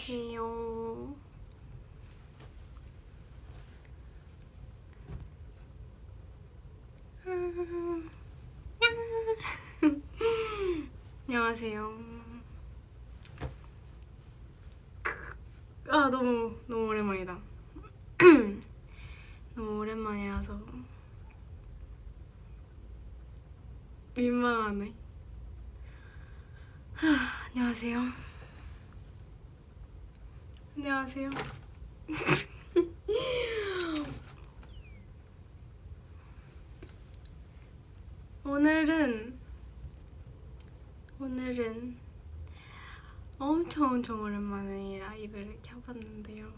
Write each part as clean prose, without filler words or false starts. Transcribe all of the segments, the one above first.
안녕하세요. 안녕하세요. 아, 너무 오랜만이다. 너무 오랜만이라서 민망하네. 안녕하세요. 안녕하세요. 오늘은 엄청 오랜만에 라이브를 켜봤는데요.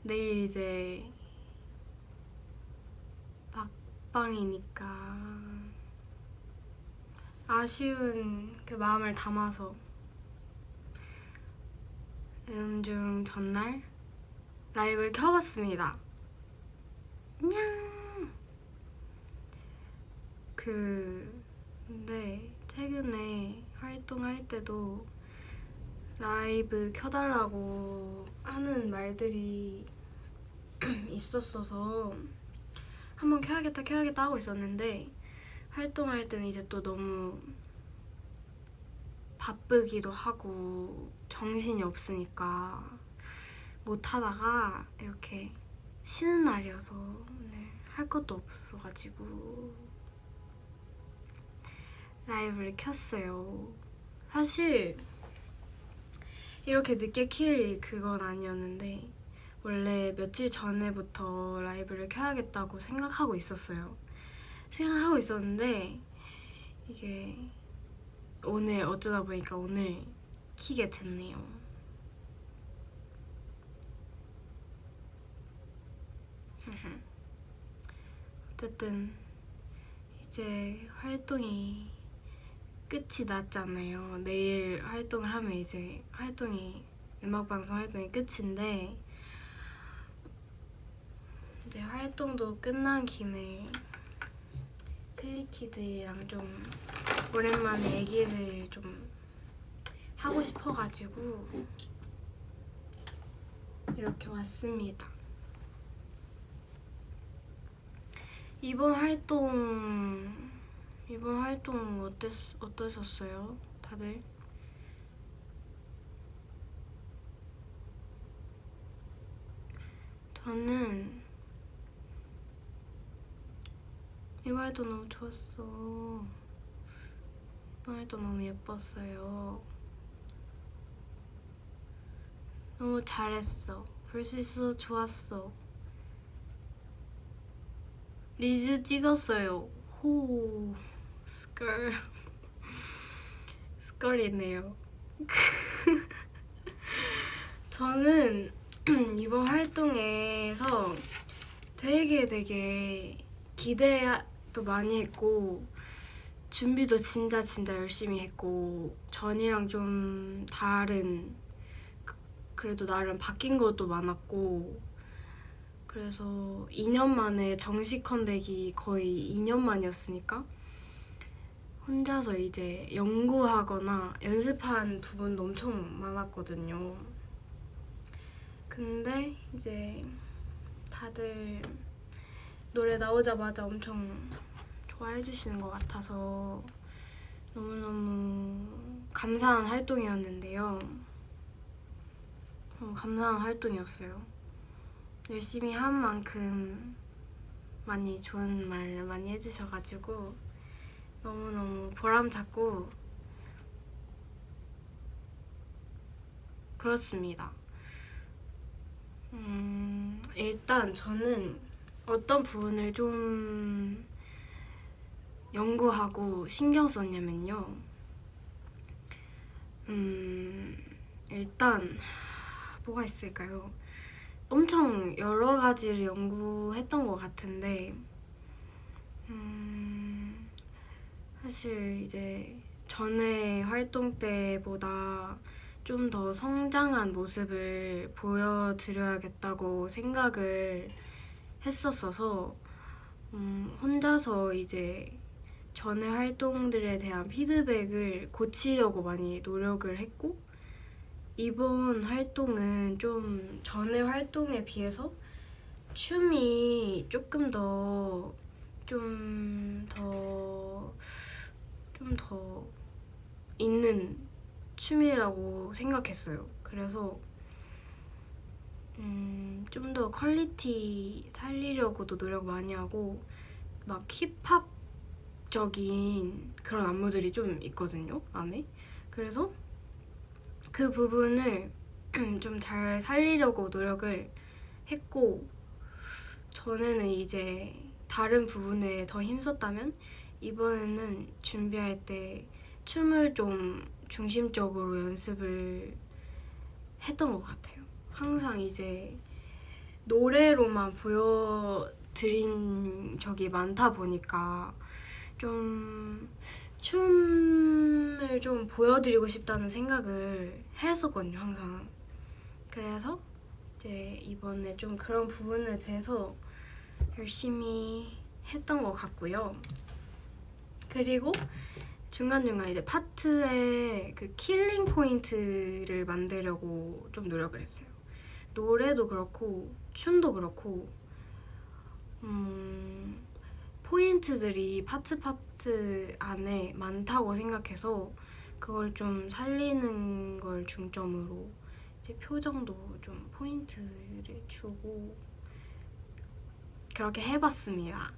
내일 이제 막방이니까 아쉬운 그 마음을 담아서 음중 전날 라이브를 켜봤습니다. 근데 최근에 활동할 때도 라이브 켜달라고 하는 말들이 있었어서 한번 켜야겠다 하고 있었는데, 활동할 때는 이제 또 너무 바쁘기도 하고 정신이 없으니까 못하다가 이렇게 쉬는 날이어서 오늘 할 것도 없어가지고 라이브를 켰어요. 사실 이렇게 늦게 킬 그건 아니었는데 원래 며칠 전에부터 라이브를 켜야겠다고 생각하고 있었는데 이게 오늘 어쩌다 보니까 오늘 키게 됐네요. 어쨌든 이제 활동이 끝이 났잖아요. 내일 활동을 하면 이제 음악방송 활동이 끝인데, 이제 활동도 끝난 김에 클리키들이랑 좀 오랜만에 얘기를 좀 하고 싶어가지고 이렇게 왔습니다. 이번 활동 어떠셨어요? 다들? 저는 이번 활동 너무 좋았어. 이번 활동 너무 예뻤어요. 너무 잘했어. 볼 수 있어서 좋았어. 리즈 찍었어요. 호 스컬이네요. 저는 이번 활동에서 되게 기대도 많이 했고 준비도 진짜 열심히 했고, 전이랑 좀 다른, 그래도 나름 바뀐 것도 많았고, 그래서 2년 만에 정식 컴백이 거의 2년 만이었으니까 혼자서 이제 연구하거나 연습한 부분도 엄청 많았거든요. 근데 이제 다들 노래 나오자마자 엄청 좋아해 주시는 것 같아서 너무너무 감사한 활동이었는데요. 감사한 활동이었어요. 열심히 한 만큼 많이 좋은 말 많이 해주셔가지고 너무너무 보람찼고 그렇습니다. 일단 저는 어떤 부분을 좀 연구하고 신경 썼냐면요. 일단 뭐가 있을까요? 엄청 여러 가지를 연구했던 것 같은데, 사실 이제 전에 활동 때보다 좀 더 성장한 모습을 보여드려야겠다고 생각을 했었어서 혼자서 이제 전에 활동들에 대한 피드백을 고치려고 많이 노력을 했고 이번 활동은 좀 전에 활동에 비해서 춤이 조금 더 좀 더 있는 춤이라고 생각했어요. 그래서 좀 더 퀄리티 살리려고도 노력 많이 하고 막 힙합적인 그런 안무들이 좀 있거든요, 안에. 그래서 그 부분을 좀 잘 살리려고 노력을 했고 전에는 이제 다른 부분에 더 힘썼다면 이번에는 준비할 때 춤을 좀 중심적으로 연습을 했던 것 같아요. 항상 이제 노래로만 보여드린 적이 많다 보니까 좀 춤을 좀 보여드리고 싶다는 생각을 했었거든요, 항상. 그래서 이제 이번에 좀 그런 부분에 대해서 열심히 했던 것 같고요. 그리고 중간중간 이제 파트에 그 킬링 포인트를 만들려고 좀 노력을 했어요. 노래도 그렇고 춤도 그렇고 포인트들이 파트 안에 많다고 생각해서 그걸 좀 살리는 걸 중점으로 이제 표정도 좀 포인트를 주고 그렇게 해봤습니다.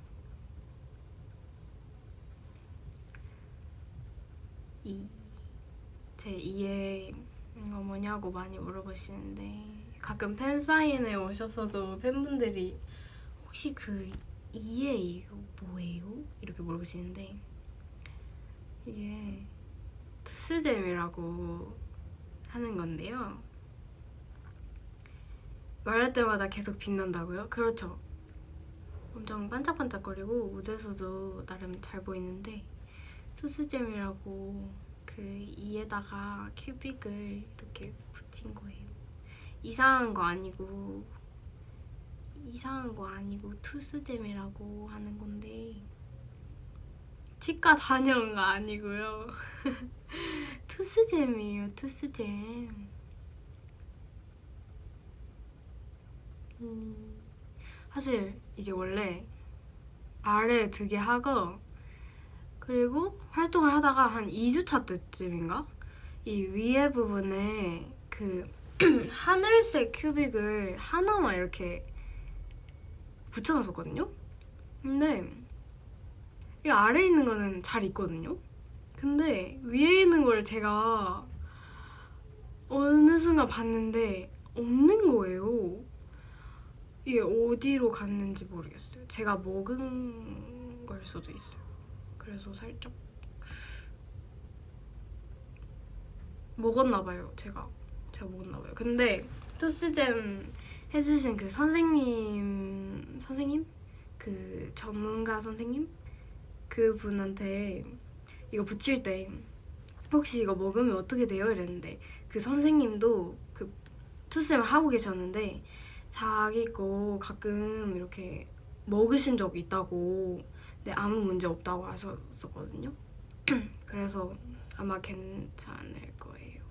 제 2의 이거 뭐냐고 많이 물어보시는데 가끔 팬사인회 오셔서도 팬분들이 혹시 그 2의 이거 뭐예요? 이렇게 물어보시는데 이게 투스잼이라고 하는 건데요. 말할 때마다 계속 빛난다고요? 그렇죠. 엄청 반짝반짝거리고 무대에서도 나름 잘 보이는데 투스잼이라고 그 이에다가 큐빅을 이렇게 붙인 거예요. 이상한 거 아니고 투스잼이라고 하는 건데 치과 다녀온 거 아니고요. 투스잼이에요, 투스잼. 사실 이게 원래 아래 두개 하고 그리고 활동을 하다가 한 2주차 때쯤인가? 이 위에 부분에 그 하늘색 큐빅을 하나만 이렇게 붙여놨었거든요? 근데 이 아래에 있는 거는 잘 있거든요? 근데 위에 있는 걸 제가 어느 순간 봤는데 없는 거예요. 이게 어디로 갔는지 모르겠어요. 제가 먹은 걸 수도 있어요. 그래서 살짝 먹었나봐요. 제가 먹었나봐요. 근데 토스잼 해주신 그 선생님 그 전문가 선생님 그분한테 이거 붙일 때 혹시 이거 먹으면 어떻게 돼요? 이랬는데 그 선생님도 그 투스잼을 하고 계셨는데 자기 거 가끔 이렇게 먹으신 적 있다고 근데 아무 문제 없다고 하셨었거든요. 그래서 아마 괜찮을 거예요.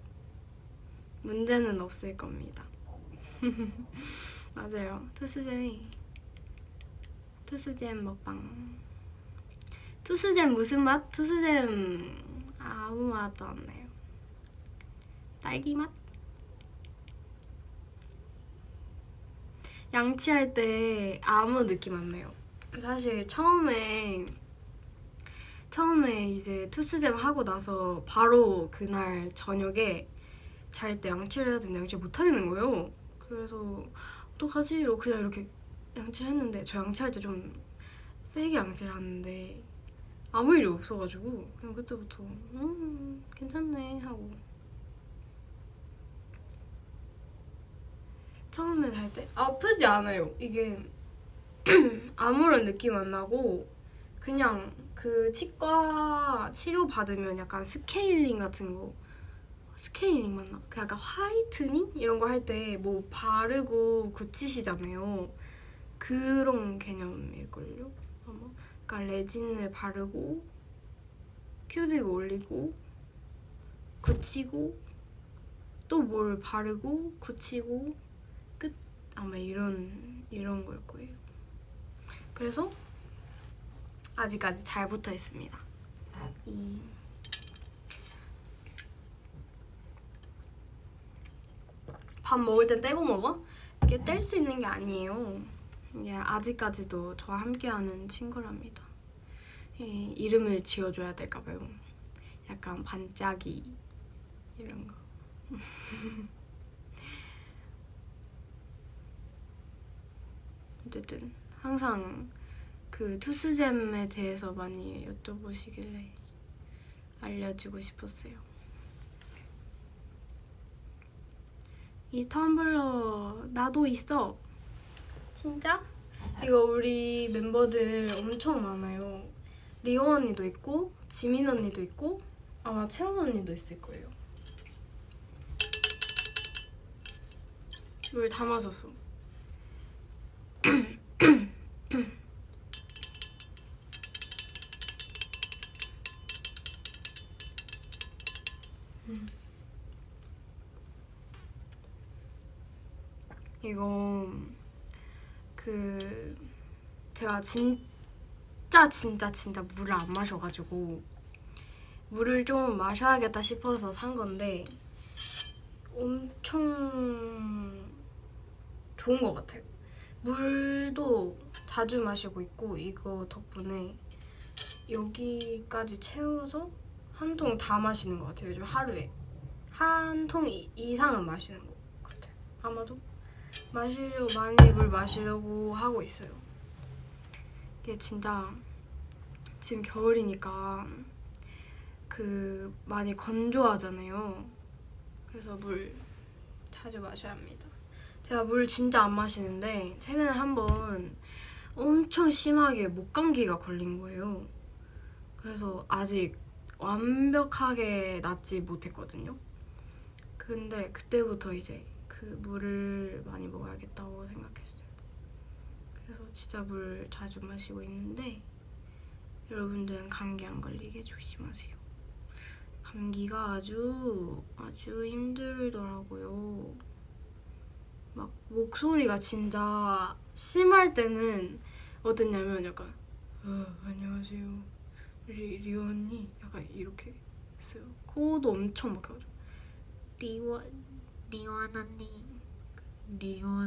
문제는 없을 겁니다. 맞아요. 투스잼 먹방. 투스잼 무슨 맛? 투스잼 아무 맛도 안 나요. 딸기 맛? 양치할 때 아무 느낌 안 나요. 사실 처음에 이제 투스잼 하고 나서 바로 그날 저녁에 잘 때 양치를 해야 되는데 양치를 못 하겠는 거예요. 그래서 어떡하지? 이러고 그냥 이렇게 양치를 했는데 저 양치할 때 좀 세게 양치를 하는데 아무 일이 없어가지고 그냥 그때부터 괜찮네 하고 처음에 할 때 아프지 않아요. 이게 아무런 느낌 안 나고 그냥 그 치과 치료 받으면 약간 스케일링 같은 거 스케일링 맞나? 그 약간 화이트닝? 이런 거 할 때 뭐 바르고 굳히시잖아요. 그런 개념일걸요? 아마. 그러니까 레진을 바르고 큐빅 올리고 굳히고 또 뭘 바르고 굳히고 끝. 아마 이런 걸 거예요. 그래서 아직까지 잘 붙어 있습니다. 밥 먹을 땐 떼고 먹어? 이게 뗄 수 있는 게 아니에요. 이게 아직까지도 저와 함께하는 친구랍니다. 이름을 지어줘야 될까봐요. 약간 반짝이 이런 거. 어쨌든 항상 그 투스잼에 대해서 많이 여쭤보시길래 알려주고 싶었어요. 이 텀블러 나도 있어. 진짜? 이거 우리 멤버들 엄청 많아요. 리오 언니도 있고 지민 언니도 있고 아마 채원 언니도 있을 거예요. 물 다 마셨어. 이거 그 제가 진짜 물을 안 마셔가지고 물을 좀 마셔야겠다 싶어서 산 건데 엄청 좋은 것 같아요. 물도 자주 마시고 있고 이거 덕분에 여기까지 채워서 한 통 다 마시는 것 같아요. 요즘 하루에 한 통 이상은 마시는 것 같아요. 아마도 많이 물 마시려고 하고 있어요. 이게 진짜 지금 겨울이니까 그 많이 건조하잖아요. 그래서 물 자주 마셔야 합니다. 제가 물 진짜 안 마시는데 최근에 한번 엄청 심하게 목감기가 걸린 거예요. 그래서 아직 완벽하게 낫지 못했거든요. 근데 그때부터 이제 그 물을 많이 먹어야겠다고 생각했어요. 그래서 진짜 물 자주 마시고 있는데 여러분들은 감기 안 걸리게 조심하세요. 감기가 아주 힘들더라고요. 막 목소리가 진짜 심할 때는 어땠냐면 약간 안녕하세요 리오 언니 약간 이렇게 했어요. 코도 엄청 막혀가지고 리원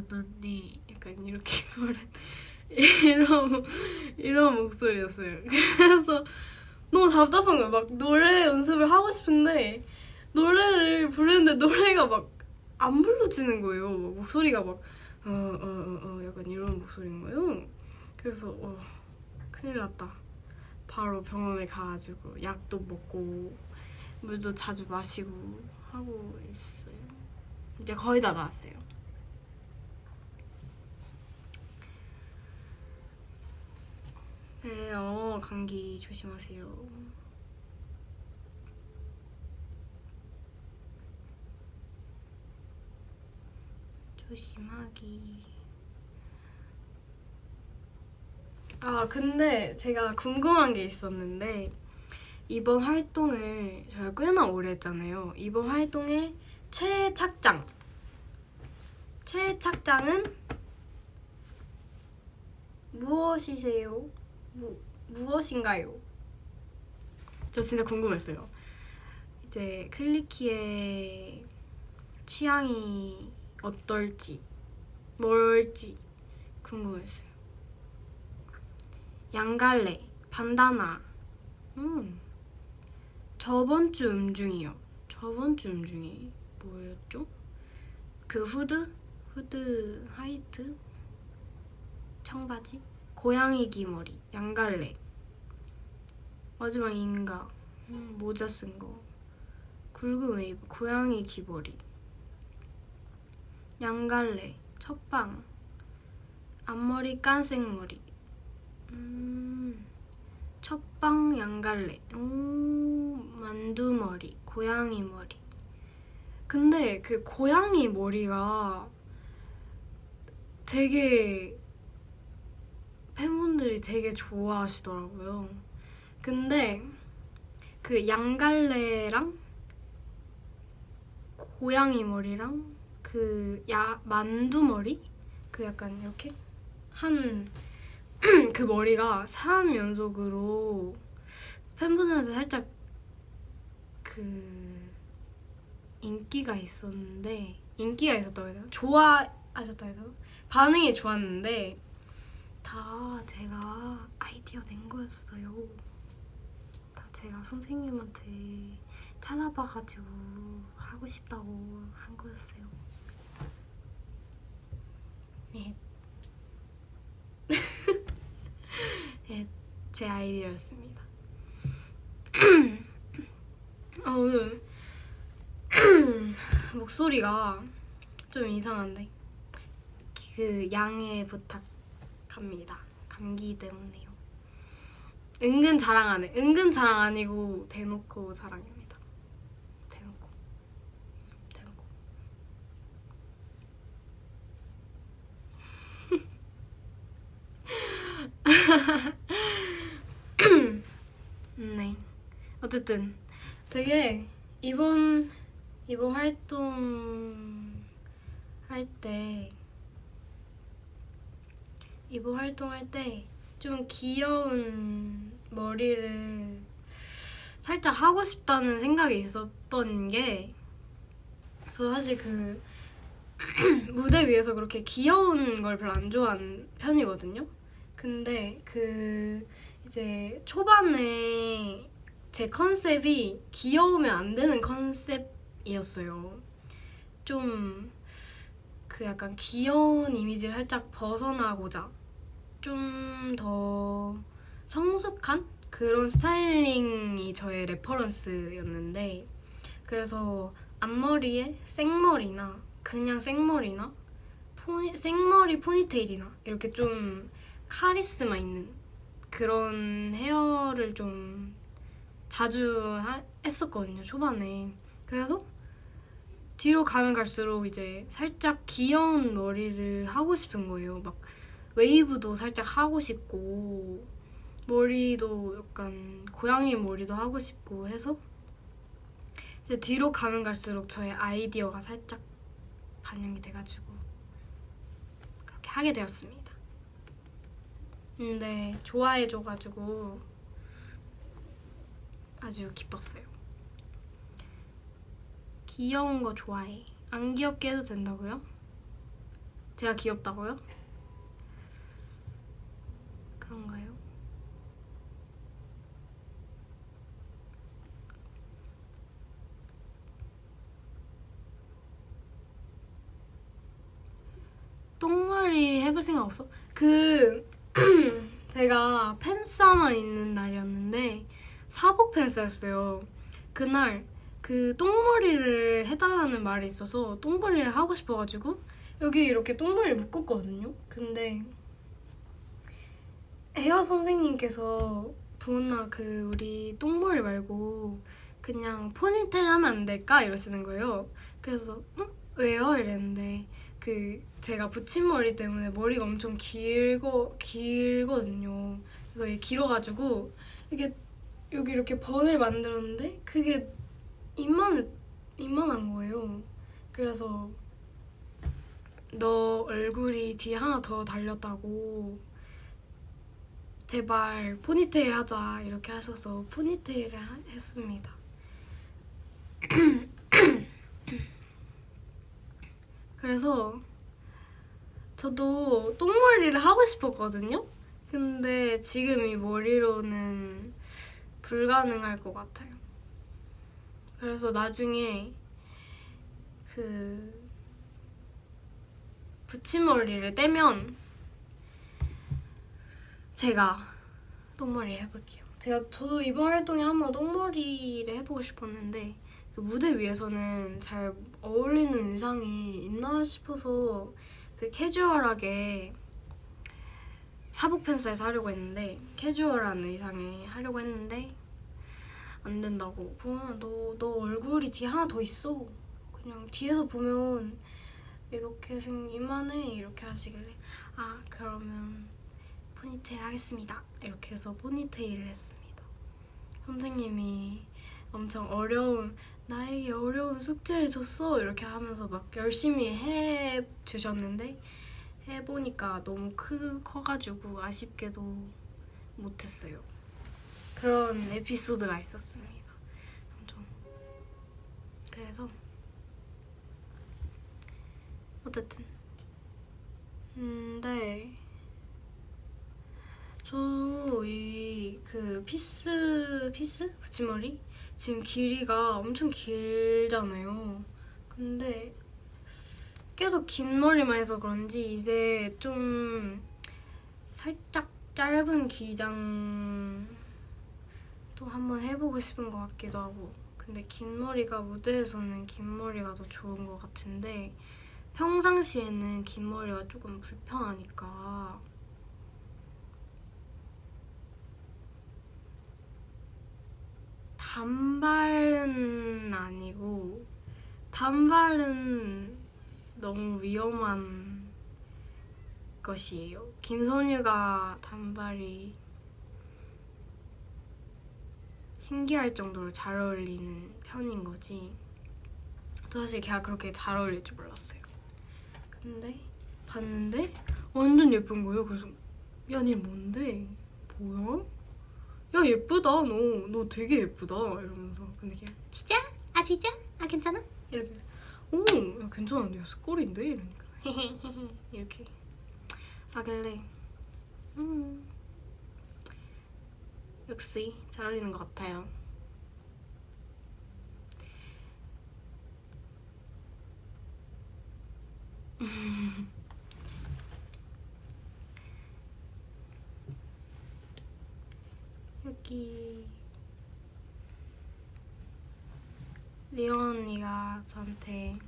언니 약간 이렇게 이런 목소리였어요. 그래서 너무 답답한 거예요. 막 노래 연습을 하고 싶은데 노래를 부르는데 노래가 막 안 불러지는 거예요. 막 목소리가 막 약간 이런 목소리인 거예요. 그래서 큰일 났다. 바로 병원에 가가지고 약도 먹고 물도 자주 마시고 하고 있어요. 이제 거의 다 나았어요. 그래요. 감기 조심하세요. 조심하기. 근데 제가 궁금한 게 있었는데 이번 활동을 저희가 꽤나 오래 했잖아요. 이번 활동의 최애착장은 무엇이세요? 무엇인가요? 저 진짜 궁금했어요. 이제 클리키의 취향이 어떨지 뭘지 궁금했어요. 양갈래, 반다나. 저번 주 음중이요. 저번 주 음중이 뭐였죠? 그 후드 하이트 청바지 고양이 귀머리 양갈래 마지막 인가 모자 쓴 거 굵은 웨이브 고양이 귀머리 양갈래 첫방 앞머리 깐생머리 첫방 양갈래 만두머리 고양이 머리. 근데 그 고양이 머리가 되게 팬분들이 되게 좋아하시더라고요. 근데 그 양갈래랑 고양이 머리랑 그 만두 머리? 그 약간 이렇게 한 그 머리가 3연속으로 팬분들한테 살짝 그 인기가 있었다고 해야 되나? 좋아하셨다 해야 되나? 반응이 좋았는데 다 제가 아이디어 낸 거였어요. 다 제가 선생님한테 찾아봐가지고 하고 싶다고 한 거였어요. 네. 네, 제 아이디어였습니다. 오늘 목소리가 좀 이상한데 그 양해 부탁합니다. 감기 때문에요. 은근 자랑 아니고 대놓고 자랑입니다. 대놓고. 네. 어쨌든 되게 이번 활동할 때 좀 귀여운 머리를 살짝 하고 싶다는 생각이 있었던 게, 저 사실 그 무대 위에서 그렇게 귀여운 걸 별로 안 좋아하는 편이거든요. 근데 그 이제 초반에 제 컨셉이 귀여우면 안 되는 컨셉이었어요. 좀 그 약간 귀여운 이미지를 살짝 벗어나고자 좀 더 성숙한 그런 스타일링이 저의 레퍼런스였는데, 그래서 앞머리에 생머리나 그냥 생머리나 생머리 포니테일이나 이렇게 좀 카리스마 있는 그런 헤어를 좀 자주 했었거든요, 초반에. 그래서 뒤로 가면 갈수록 이제 살짝 귀여운 머리를 하고 싶은 거예요. 막 웨이브도 살짝 하고 싶고 머리도 약간 고양이 머리도 하고 싶고 해서 이제 뒤로 가면 갈수록 저의 아이디어가 살짝 반영이 돼가지고 그렇게 하게 되었습니다. 근데 좋아해줘가지고 아주 기뻤어요. 귀여운 거 좋아해. 안 귀엽게 해도 된다고요? 제가 귀엽다고요? 그런가요? 똥머리 해볼 생각 없어? 제가 팬싸만 있는 날이었는데 사복 팬싸였어요. 그날 그 똥머리를 해달라는 말이 있어서 똥머리를 하고 싶어가지고 여기 이렇게 똥머리를 묶었거든요. 근데 헤어 선생님께서 보은아 그 우리 똥머리 말고 그냥 포니테일 하면 안 될까? 이러시는 거예요. 그래서 응? 왜요? 이랬는데 그 제가 붙임머리 때문에 머리가 엄청 길거든요. 그래서 이게 길어가지고 이게 여기 이렇게 번을 만들었는데 그게 이만한 거예요. 그래서 너 얼굴이 뒤에 하나 더 달렸다고 제발 포니테일 하자 이렇게 하셔서 포니테일을 했습니다. 그래서 저도 똥머리를 하고 싶었거든요. 근데 지금 이 머리로는 불가능할 것 같아요. 그래서 나중에 그 붙임머리를 떼면 제가 똥머리 해볼게요. 저도 이번 활동에 한번 똥머리를 해보고 싶었는데 그 무대 위에서는 잘 어울리는 의상이 있나 싶어서 그 캐주얼하게 사복 팬츠에서 하려고 했는데 캐주얼한 의상에 하려고 했는데 안 된다고. 보은아 너 얼굴이 뒤에 하나 더 있어. 그냥 뒤에서 보면 이렇게 이만해 이렇게 하시길래 아 그러면 포니테일 하겠습니다. 이렇게 해서 포니테일을 했습니다. 선생님이 엄청 나에게 어려운 숙제를 줬어 이렇게 하면서 막 열심히 해 주셨는데 해보니까 너무 커가지고 아쉽게도 못했어요. 그런 에피소드가 있었습니다. 좀 그래서 어쨌든 근데 저도 이 그 피스 붙임머리 지금 길이가 엄청 길잖아요. 근데 계속 긴 머리만 해서 그런지 이제 좀 살짝 짧은 기장 또 한번 해보고 싶은 것 같기도 하고. 근데 긴 머리가 무대에서는 긴 머리가 더 좋은 것 같은데 평상시에는 긴 머리가 조금 불편하니까 단발은 아니고 단발은 너무 위험한 것이에요. 김선유가 단발이 신기할 정도로 잘 어울리는 편인 거지. 저 사실 걔가 그렇게 잘 어울릴 줄 몰랐어요. 근데 봤는데 완전 예쁜 거예요. 그래서 야, 니 뭔데? 뭐야? 야, 예쁘다. 너 되게 예쁘다. 이러면서 근데 걔가 진짜? 아 진짜? 아 괜찮아? 이렇게 오, 야 괜찮은데? 야 스콜인데? 이러니까 이렇게 하길래 역시 잘 어울리는 것 같아요. 여기 리온 언니가 저한테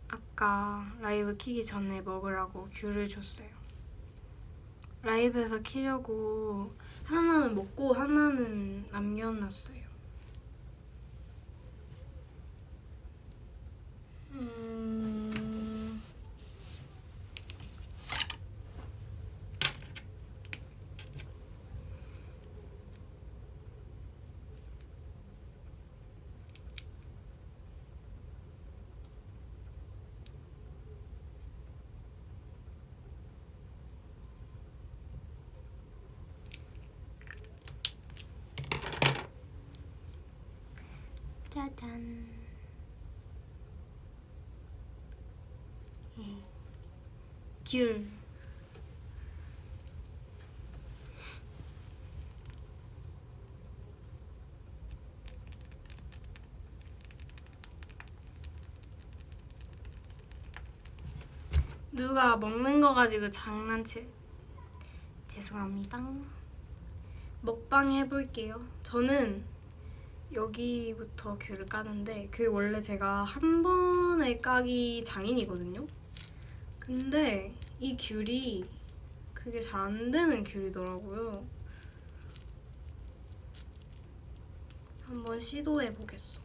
아까 라이브 키기 전에 먹으라고 귤을 줬어요. 라이브에서 키려고 하나는 먹고 하나는 남겨놨어요. 짜잔. 귤. 누가 먹는 거 가지고 장난칠. 죄송합니다. 먹방 해볼게요. 저는 여기부터 귤을 까는데 그 원래 제가 한 번에 까기 장인이거든요. 근데 이 귤이 그게 잘 안 되는 귤이더라고요. 한번 시도해 보겠어.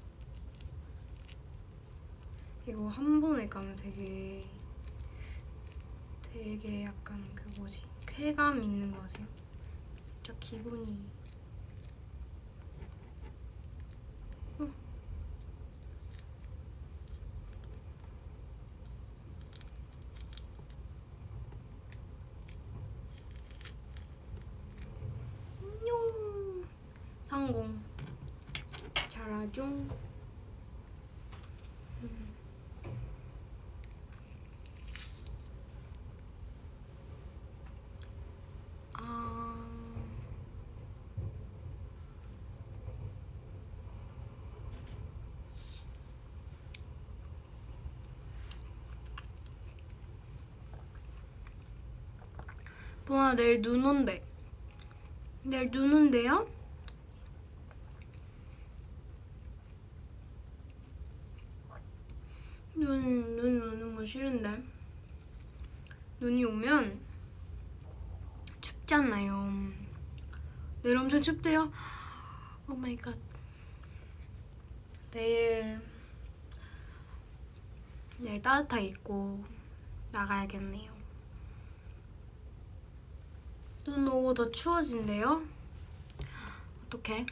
이거 한 번에 까면 되게 약간 그 뭐지? 쾌감 있는 거 아세요? 진짜 기분이 안녕. 성공. 잘하죠? 보아 내일 눈 온대. 내일 눈 온대요? 눈 오는 거 싫은데. 눈이 오면 춥잖아요. 내일 엄청 춥대요. 오 마이 갓. 내일 따뜻하게 입고 나가야겠네요. 눈 오고 더 추워진대요? 어떡해?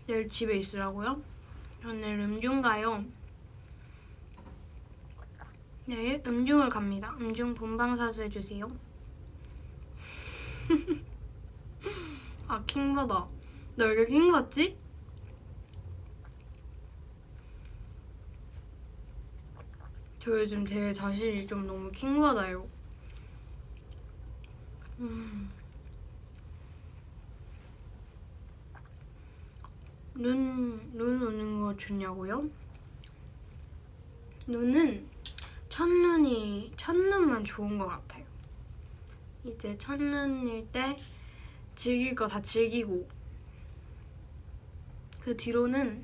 내일 집에 있으라고요? 저 내일 음중 가요. 내일 음중을 갑니다. 음중 본방사수 해주세요. 아, 킹받아. 나 왜 이렇게 킹받지? 저 요즘 제 자신이 좀 너무 킹받아요. 눈 오는 거 좋냐고요? 눈은 첫눈만 좋은 것 같아요. 이제 첫눈일 때 즐길 거 다 즐기고, 그 뒤로는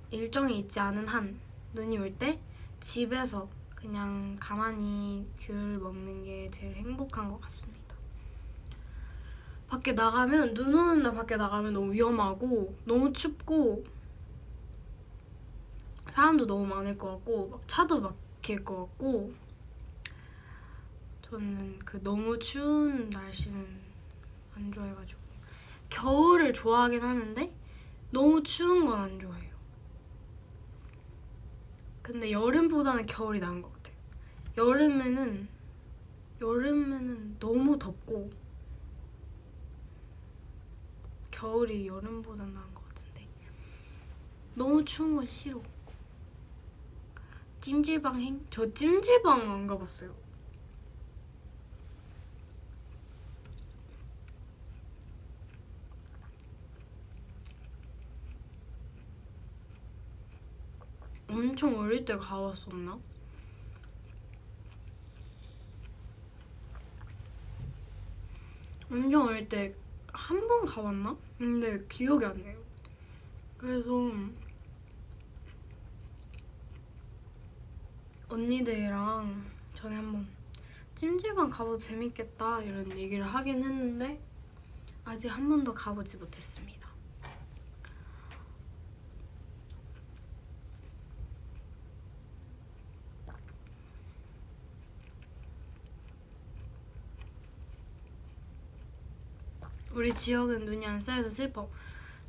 일정이 있지 않은 한 눈이 올 때 집에서 그냥 가만히 귤 먹는 게 제일 행복한 것 같습니다. 밖에 나가면, 눈 오는 날 밖에 나가면 너무 위험하고 너무 춥고 사람도 너무 많을 것 같고 막 차도 막힐 것 같고, 저는 그 너무 추운 날씨는 안 좋아해가지고 겨울을 좋아하긴 하는데 너무 추운 건 안 좋아해요. 근데 여름보다는 겨울이 나은 것 같아요. 여름에는 너무 덥고 겨울이 여름보다 나은 것 같은데 너무 추운 건 싫어. 찜질방 저 찜질방 안 가봤어요. 엄청 어릴 때 가봤었나? 엄청 어릴 때 한 번 가봤나? 근데 기억이 안 나요. 그래서 언니들이랑 전에 한번 찜질방 가봐도 재밌겠다 이런 얘기를 하긴 했는데 아직 한 번도 가보지 못했습니다. 우리 지역은 눈이 안 쌓여서 슬퍼.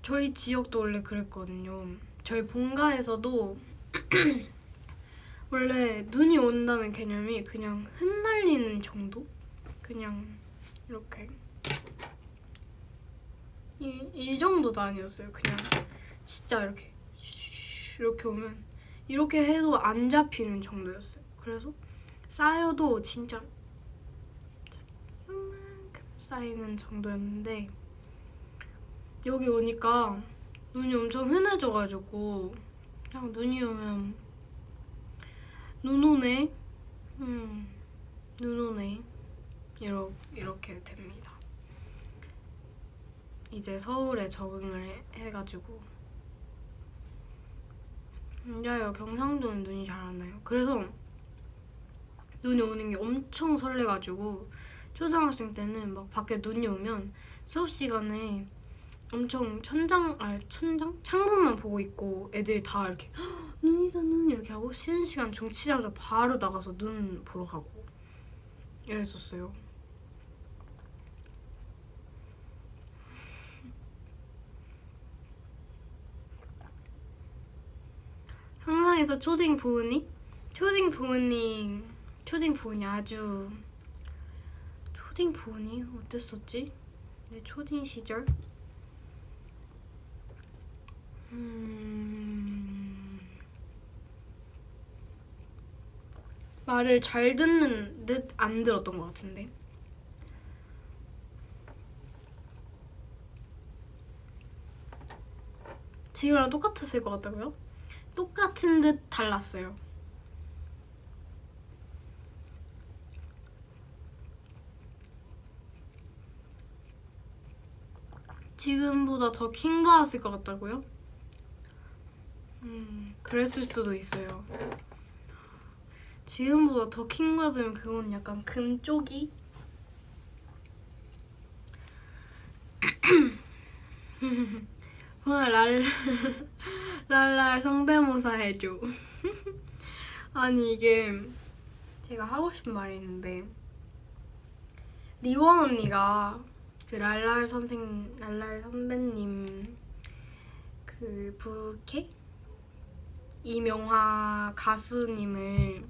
저희 지역도 원래 그랬거든요. 저희 본가에서도 원래 눈이 온다는 개념이 그냥 흩날리는 정도? 그냥 이렇게 이 정도도 아니었어요. 그냥 진짜 이렇게 오면 이렇게 해도 안 잡히는 정도였어요. 그래서 쌓여도 진짜 이만큼 쌓이는 정도였는데 여기 오니까 눈이 엄청 흔해져가지고 그냥 눈이 오면 눈 오네, 눈 오네 이렇게 됩니다. 이제 서울에 적응을 해가지고. 맞아요. 경상도는 눈이 잘 안 나요. 그래서 눈이 오는 게 엄청 설레가지고 초등학생 때는 막 밖에 눈이 오면 수업 시간에 엄청 창문만 보고 있고 애들이 다 이렇게 눈이다 눈 이렇게 하고 쉬는 시간 정치자마자 바로 나가서 눈 보러 가고 이랬었어요. 상상해서 초딩 부은이 아주 초딩 부은이 어땠었지? 내 초딩 시절? 말을 잘 듣는 듯 안 들었던 것 같은데. 지금이랑 똑같았을 것 같다고요? 똑같은 듯 달랐어요. 지금보다 더 킹받았을 것 같다고요? 그랬을 수도 있어요. 지금보다 더 킹받으면 그건 약간 금쪽이? 오늘 랄랄 성대모사 해줘. 아니 이게 제가 하고 싶은 말이 있는데 리원 언니가 그 랄랄 선배님 그 부캐 이명화 가수님을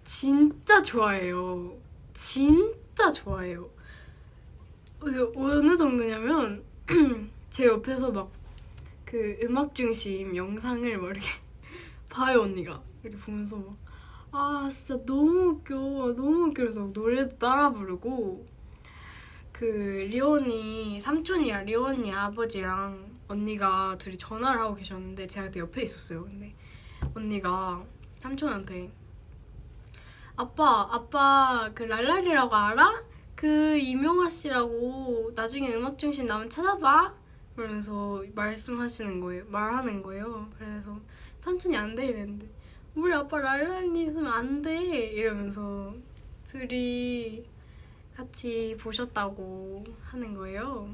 진짜 좋아해요. 진짜 좋아해요. 어느 정도냐면 제 옆에서 막 그 음악 중심 영상을 막 이렇게 봐요. 언니가 이렇게 보면서 막 아 진짜 너무 웃겨 너무 웃겨 그래서 노래도 따라 부르고 그 리온이 삼촌이랑 리온이 아버지랑 언니가 둘이 전화를 하고 계셨는데 제가 그때 옆에 있었어요. 근데 언니가 삼촌한테 아빠 그 랄랄이라고 알아? 그 이명화 씨라고 나중에 음악 중심 나면 찾아봐 그러면서 말하는 거예요. 그래서 삼촌이 안 돼 이랬는데 우리 아빠 랄랄이 있으면 안 돼 이러면서 둘이 같이 보셨다고 하는 거예요.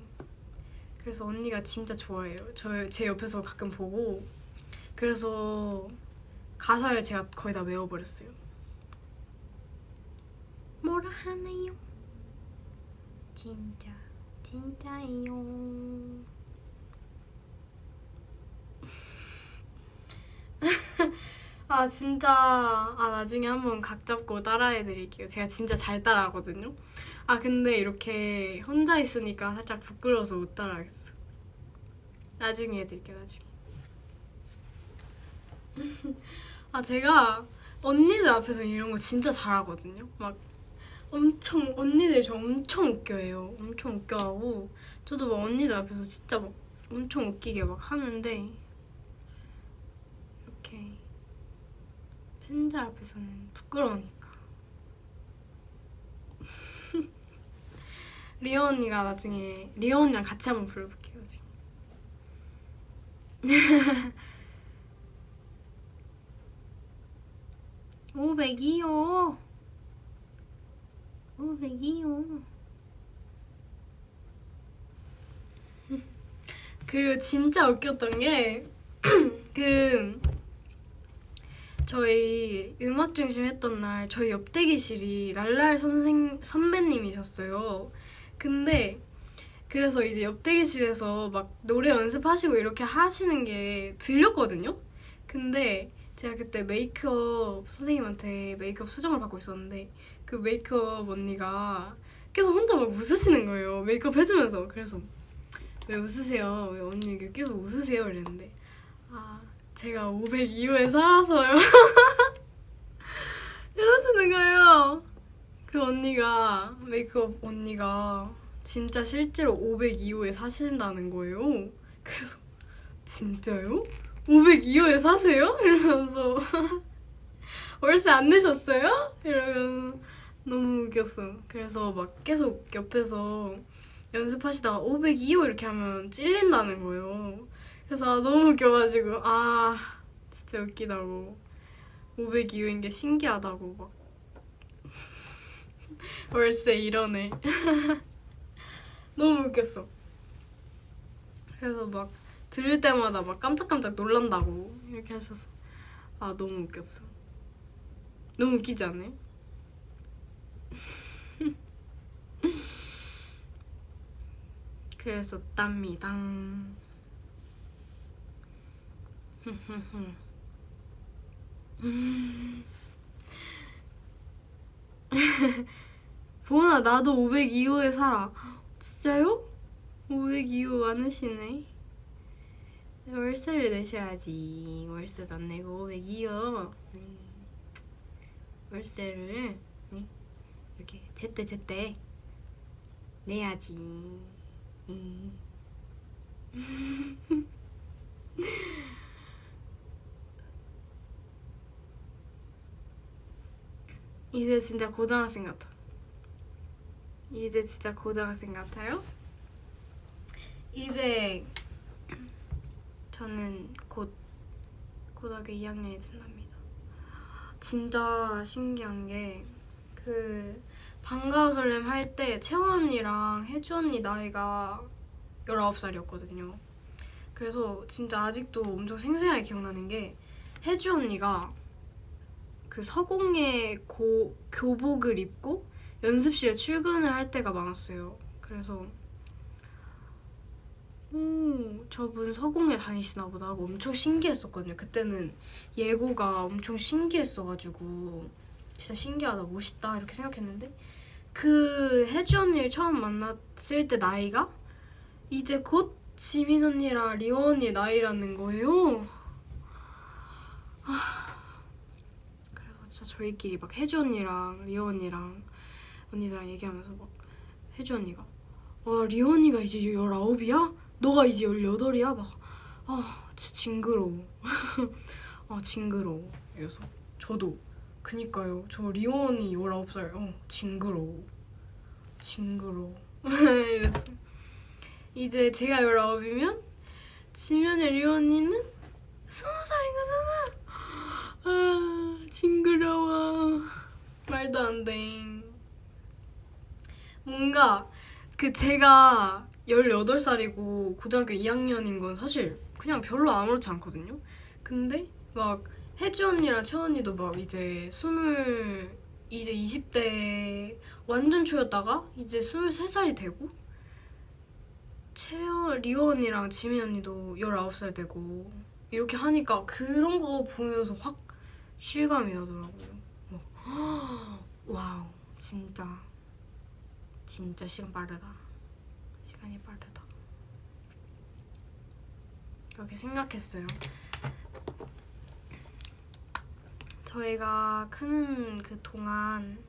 그래서 언니가 진짜 좋아해요. 제 옆에서 가끔 보고 그래서 가사를 제가 거의 다 외워버렸어요. 뭐라 하네요? 진짜예요. 아 진짜 나중에 한번 각 잡고 따라해드릴게요. 제가 진짜 잘 따라하거든요. 근데 이렇게 혼자 있으니까 살짝 부끄러워서 못 따라하겠어. 나중에 해드릴게요. 나중에. 제가 언니들 앞에서 이런 거 진짜 잘하거든요. 막 언니들 저 엄청 웃겨해요. 엄청 웃겨하고 저도 막 언니들 앞에서 진짜 막 엄청 웃기게 막 하는데 이렇게 팬들 앞에서는 부끄러우니까. 리온 언니가 나중에 리온 언니랑 같이 한번 불러볼게요. 나중에. 500이요. 500이요. 그리고 진짜 웃겼던 게 그 저희 음악 중심 했던 날 저희 옆 대기실이 랄랄 선배님이셨어요. 근데 그래서 이제 옆 대기실에서 막 노래 연습하시고 이렇게 하시는 게 들렸거든요. 근데 제가 그때 메이크업 선생님한테 메이크업 수정을 받고 있었는데 그 메이크업 언니가 계속 혼자 막 웃으시는 거예요. 메이크업 해주면서. 그래서 왜 웃으세요? 왜 언니 이렇게 계속 웃으세요? 이랬는데 제가 502호에 살아서요. 이러시는 거예요. 그 언니가 메이크업 언니가 진짜 실제로 502호에 사신다는 거예요. 그래서 진짜요? 502호에 사세요? 이러면서 월세 안 내셨어요? 이러면 너무 웃겼어. 그래서 막 계속 옆에서 연습하시다가 502호 이렇게 하면 찔린다는 거예요. 그래서 너무 웃겨가지고 진짜 웃기다고 502호인 게 신기하다고 막 월세 이러네. 너무 웃겼어. 그래서 막 들을 때마다 막 깜짝깜짝 놀란다고 이렇게 하셔서 너무 웃겼어. 너무 웃기지 않아요? 그랬었답니다. 보나 나도 502호에 살아. 진짜요? 502호 많으시네. 월세를 내셔야지. 월세도 안 내고 502호. 월세를 이렇게 제때 내야지. 이제 진짜 고등학생 같아. 이제 진짜 고등학생 같아요? 이제 저는 곧 고등학교 2학년이 된답니다. 진짜 신기한 게 그 방과후 설렘 할 때 채원 언니랑 혜주 언니 나이가 19살이었거든요. 그래서 진짜 아직도 엄청 생생하게 기억나는 게 혜주 언니가 그 그 서공예 교복을 입고 연습실에 출근을 할 때가 많았어요. 그래서 저분 서공예 다니시나 보다 하고 엄청 신기했었거든요. 그때는 예고가 엄청 신기했어가지고 진짜 신기하다, 멋있다 이렇게 생각했는데 그 혜주 언니를 처음 만났을 때 나이가 이제 곧 지민 언니랑 리오 언니 나이라는 거예요. 그래서 진짜 저희끼리 막 혜주 언니랑 리오 언니랑 언니들랑 얘기하면서 막 혜주 언니가 리오 언니가 이제 19이야? 너가 이제 18이야? 막 진짜 징그러워. 징그러워. 이래서 저도 그니까요. 저 리오 언니 19살. 징그러워. 이랬어. 이제 제가 19이면 지면의 리오 언니는 20살인 거잖아. 징그러워. 말도 안 돼. 뭔가 제가 18살이고 고등학교 2학년인 건 사실 그냥 별로 아무렇지 않거든요. 근데 막 혜주 언니랑 채원 언니도 막 이제 20대 완전 초였다가 이제 23살이 되고 리오 언니랑 지민 언니도 19살 되고 이렇게 하니까 그런 거 보면서 확 실감이 나더라고요. 와우, 진짜 시간 빠르다. 시간이 빠르다. 그렇게 생각했어요. 저희가 크는 그 동안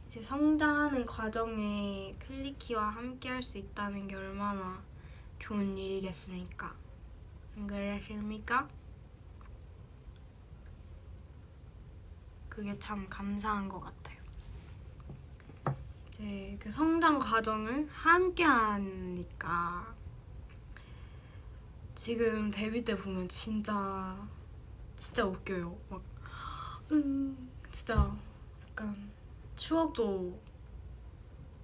이제 성장하는 과정에 클리키와 함께 할 수 있다는 게 얼마나 좋은 일이겠습니까? 안 그러십니까? 그게 참 감사한 것 같아요. 이제 그 성장 과정을 함께 하니까 지금 데뷔 때 보면 진짜 웃겨요. 막 진짜 약간 추억도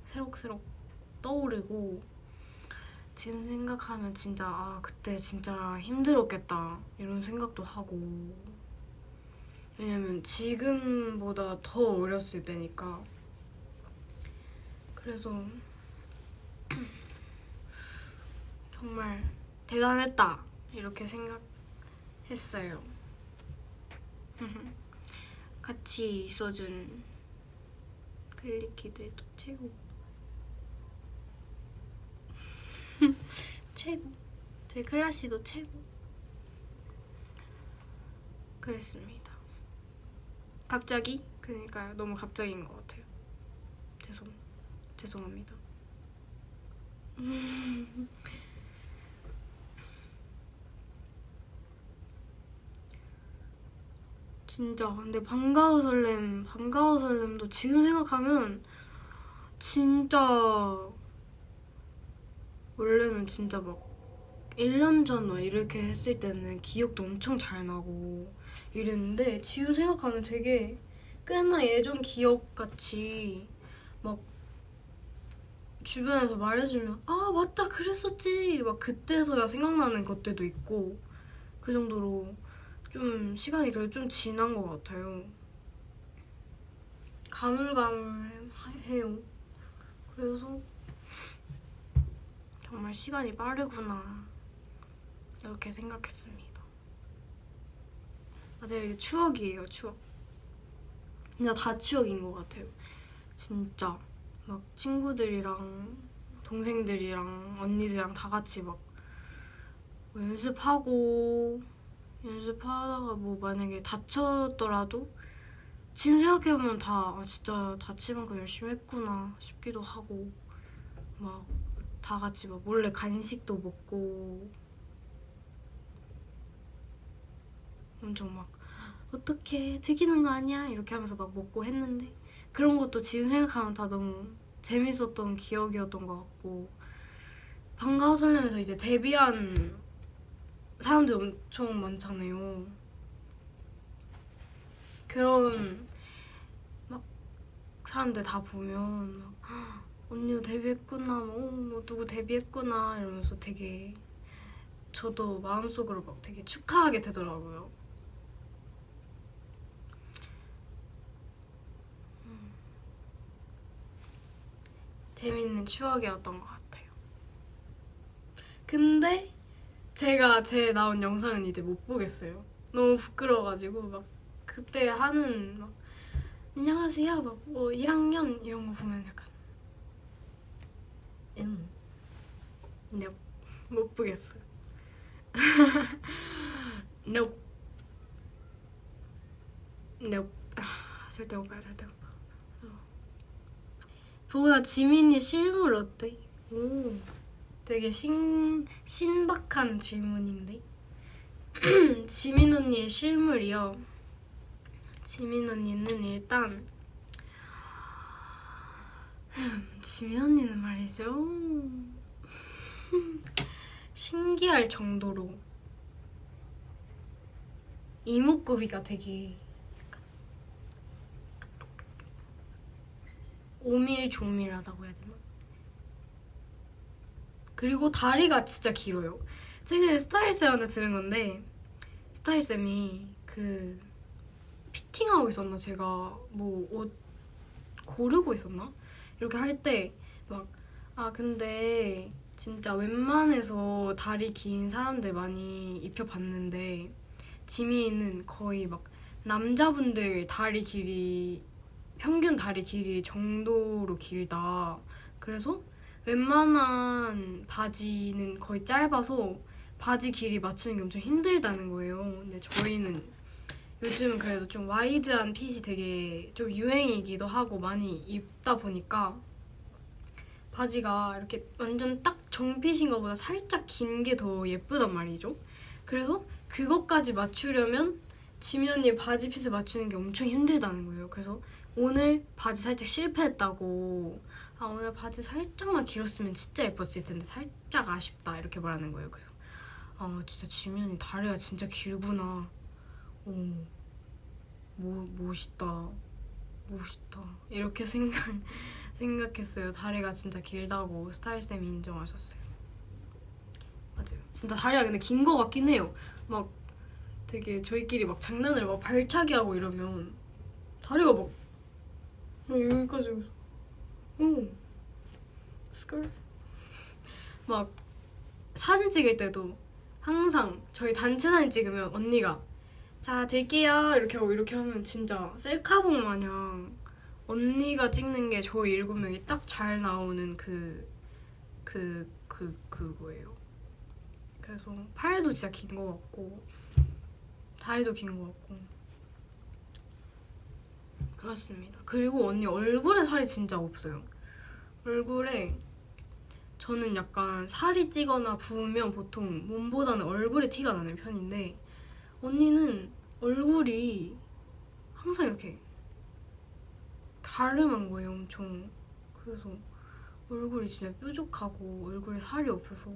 새록새록 떠오르고 지금 생각하면 진짜 그때 진짜 힘들었겠다 이런 생각도 하고, 왜냐면 지금보다 더 어렸을 때니까. 그래서 정말 대단했다 이렇게 생각했어요. 같이 있어준 클리키들도 최고. 최고. 저희 클라씨도 최고. 그랬습니다. 갑자기? 그러니까요. 너무 갑자기인 것 같아요. 죄송합니다. 진짜 근데 반가워 설렘도 지금 생각하면 진짜 원래는 진짜 막 1년 전 막 이렇게 했을 때는 기억도 엄청 잘 나고 이랬는데 지금 생각하면 되게 꽤나 예전 기억같이 막 주변에서 말해주면 맞다 그랬었지 막 그때서야 생각나는 것들도 있고, 그 정도로 좀 시간이 그래도 좀 지난 것 같아요. 가물가물해요. 그래서 정말 시간이 빠르구나 이렇게 생각했습니다. 맞아요. 이게 추억이에요. 추억. 진짜 다 추억인 것 같아요. 진짜 막 친구들이랑 동생들이랑 언니들이랑 다 같이 막 연습하다가 뭐 만약에 다쳤더라도 지금 생각해보면 진짜 다칠 만큼 열심히 했구나 싶기도 하고, 막 다 같이 막 몰래 간식도 먹고 엄청 막 어떡해 튀기는 거 아니야 이렇게 하면서 막 먹고 했는데, 그런 것도 지금 생각하면 다 너무 재밌었던 기억이었던 것 같고, 반가워 설렘에서 이제 데뷔한 사람들이 엄청 많잖아요. 그런 막 사람들 다 보면 막 언니도 데뷔했구나, 뭐 누구 데뷔했구나 이러면서 되게 저도 마음속으로 막 되게 축하하게 되더라고요. 재밌는 추억이었던 것 같아요. 근데 제가 제 나온 영상은 이제 못 보겠어요. 너무 부끄러워가지고 막 그때 하는 막 안녕하세요 막 뭐 1학년 이런 거 보면 약간 네, 못 보겠어요. nope. nope. 절대 못 봐요. 절대 못 봐. 보다 지민이 실물 어때? 오, 되게 신박한 질문인데. 지민 언니의 실물이요. 지민 언니는 일단 지민 언니는 말이죠. 신기할 정도로 이목구비가 되게 오밀조밀하다고 해야 되나? 그리고 다리가 진짜 길어요. 최근에 스타일쌤한테 들은 건데 스타일쌤이 그 피팅하고 있었나? 제가 뭐 옷 고르고 있었나? 이렇게 할 때 막 근데 진짜 웬만해서 다리 긴 사람들 많이 입혀봤는데 지민이는 거의 막 남자분들 다리 길이 평균 다리 길이 정도로 길다. 그래서 웬만한 바지는 거의 짧아서 바지 길이 맞추는 게 엄청 힘들다는 거예요. 근데 저희는 요즘은 그래도 좀 와이드한 핏이 되게 좀 유행이기도 하고 많이 입다 보니까 바지가 이렇게 완전 딱 정핏인 것보다 살짝 긴 게 더 예쁘단 말이죠. 그래서 그것까지 맞추려면 지민 언니의 바지 핏을 맞추는 게 엄청 힘들다는 거예요. 그래서 오늘 바지 살짝 실패했다고 오늘 바지 살짝만 길었으면 진짜 예뻤을 텐데 살짝 아쉽다 이렇게 말하는 거예요. 그래서 진짜 지민 언니 다리가 진짜 길구나. 멋있다 이렇게 생각했어요. 다리가 진짜 길다고 스타일쌤이 인정하셨어요. 맞아요. 진짜 다리가 근데 긴 거 같긴 해요. 막 되게 저희끼리 막 장난을 막 발차기 하고 이러면 다리가 막 여기까지 스컬 막 사진 찍을 때도 항상 저희 단체 사진 찍으면 언니가 자 들게요 이렇게 하고 이렇게 하면 진짜 셀카봉 마냥 언니가 찍는 게 저희 7명이 딱 잘 나오는 그거예요. 그래서 팔도 진짜 긴 거 같고 다리도 긴 거 같고 그렇습니다. 그리고 언니 얼굴에 살이 진짜 없어요. 얼굴에 저는 약간 살이 찌거나 부으면 보통 몸보다는 얼굴에 티가 나는 편인데 언니는 얼굴이 항상 이렇게 가름한 거예요, 엄청. 그래서 얼굴이 진짜 뾰족하고 얼굴에 살이 없어서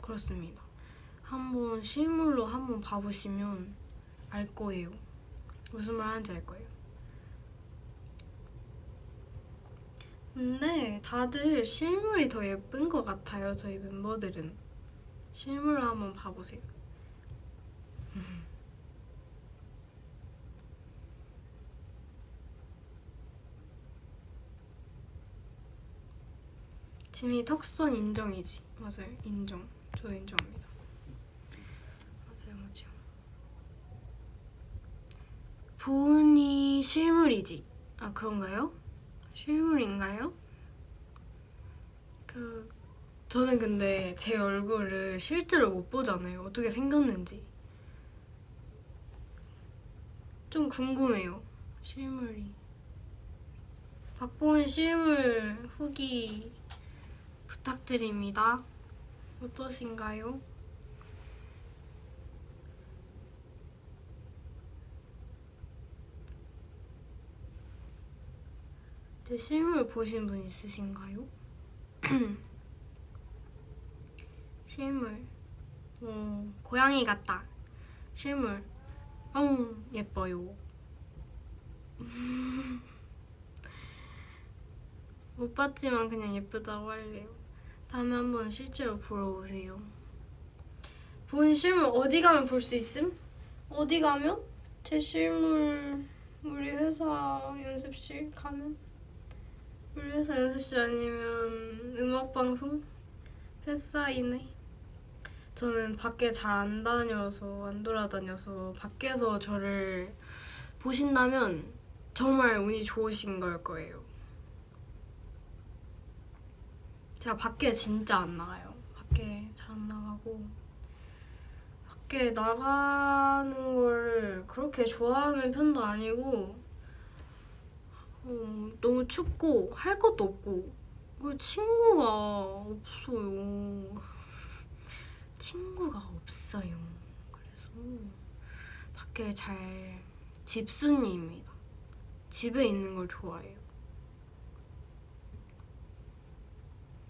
그렇습니다. 한번 실물로 한번 봐보시면 알 거예요. 무슨 말 하는지 알 거예요. 근데 다들 실물이 더 예쁜 것 같아요. 저희 멤버들은 실물로 한번 봐보세요. 지민이 턱선 인정이지. 맞아요. 인정. 저도 인정합니다. 맞아요. 보은이 실물이지. 그런가요? 실물인가요? 저는 근데 제 얼굴을 실제로 못 보잖아요. 어떻게 생겼는지. 좀 궁금해요. 실물이. 박보은 실물 후기 부탁드립니다. 어떠신가요? 제 실물 보신 분 있으신가요? 실물. 고양이 같다. 실물. 예뻐요. 못 봤지만 그냥 예쁘다고 할래요. 다음에 한번 실제로 보러 오세요. 본 실물 어디 가면 볼 수 있음? 어디 가면? 제 실물은 우리 회사 연습실 가면? 우리 회사 연습실 아니면 음악방송? 회사이네. 저는 밖에 잘 안 다녀서 안 돌아다녀서 밖에서 저를 보신다면 정말 운이 좋으신 걸 거예요. 제가 밖에 진짜 안 나가요. 밖에 잘 안 나가고 밖에 나가는 걸 그렇게 좋아하는 편도 아니고 너무 춥고 할 것도 없고 그리고 친구가 없어요. 친구가 없어요. 그래서 밖에 잘 집순이입니다. 집에 있는 걸 좋아해요.